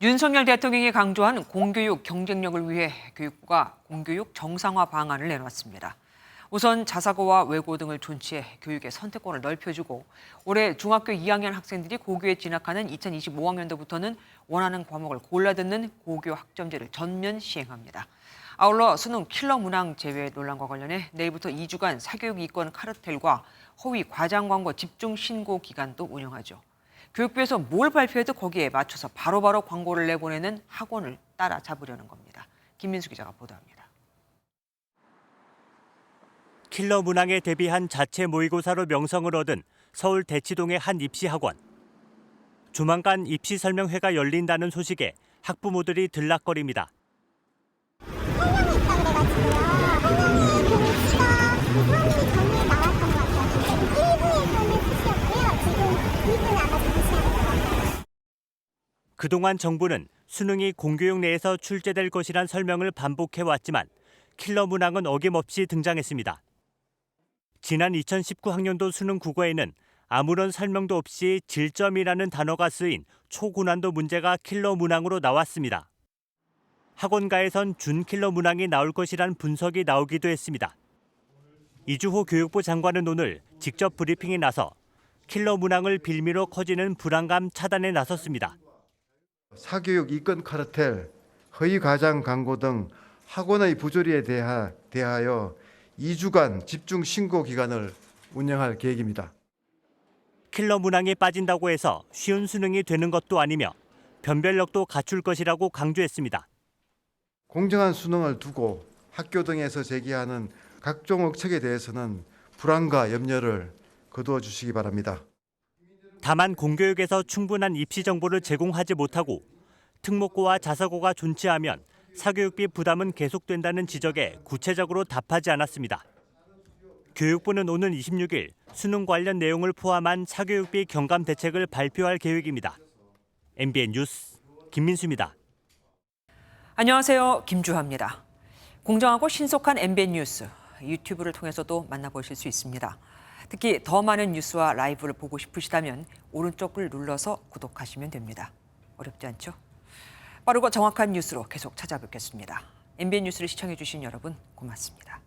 윤석열 대통령이 강조한 공교육 경쟁력을 위해 교육부가 공교육 정상화 방안을 내놨습니다. 우선 자사고와 외고 등을 존치해 교육의 선택권을 넓혀주고 올해 중학교 2학년 학생들이 고교에 진학하는 2025학년도부터는 원하는 과목을 골라 듣는 고교 학점제를 전면 시행합니다. 아울러 수능 킬러 문항 제외 논란과 관련해 내일부터 2주간 사교육 이권 카르텔과 허위 과장 광고 집중 신고 기간도 운영하죠. 교육부에서 뭘 발표해도 거기에 맞춰서 바로바로 광고를 내보내는 학원을 따라잡으려는 겁니다. 김민수 기자가 보도합니다. 킬러 문항에 대비한 자체 모의고사로 명성을 얻은 서울 대치동의 한 입시학원. 조만간 입시 설명회가 열린다는 소식에 학부모들이 들락거립니다. 설명이 있다 그래가지고요. 설명이 교시가 수학이 전에 나왔던 것 같아요. 1부에서는 수시였고요. 지금 2부는 아마 정시하는 것 같아요. 그동안 정부는 수능이 공교육 내에서 출제될 것이란 설명을 반복해왔지만 킬러 문항은 어김없이 등장했습니다. 지난 2019학년도 수능 국어에는 아무런 설명도 없이 질점이라는 단어가 쓰인 초고난도 문제가 킬러 문항으로 나왔습니다. 학원가에선 준킬러 문항이 나올 것이란 분석이 나오기도 했습니다. 이주호 교육부 장관은 오늘 직접 브리핑에 나서 킬러 문항을 빌미로 커지는 불안감 차단에 나섰습니다. 사교육 이권 카르텔, 허위 과장 광고 등 학원의 부조리에 대하여 2주간 집중 신고 기간을 운영할 계획입니다. 킬러 문항에 빠진다고 해서 쉬운 수능이 되는 것도 아니며 변별력도 갖출 것이라고 강조했습니다. 공정한 수능을 두고 학교 등에서 제기하는 각종 억측에 대해서는 불안과 염려를 거두어 주시기 바랍니다. 다만 공교육에서 충분한 입시 정보를 제공하지 못하고 특목고와 자사고가 존치하면 사교육비 부담은 계속된다는 지적에 구체적으로 답하지 않았습니다. 교육부는 오는 26일 수능 관련 내용을 포함한 사교육비 경감 대책을 발표할 계획입니다. MBN 뉴스 김민수입니다. 안녕하세요. 김주하입니다. 공정하고 신속한 MBN 뉴스, 유튜브를 통해서도 만나보실 수 있습니다. 특히 더 많은 뉴스와 라이브를 보고 싶으시다면 오른쪽을 눌러서 구독하시면 됩니다. 어렵지 않죠? 빠르고 정확한 뉴스로 계속 찾아뵙겠습니다. MBN 뉴스를 시청해주신 여러분 고맙습니다.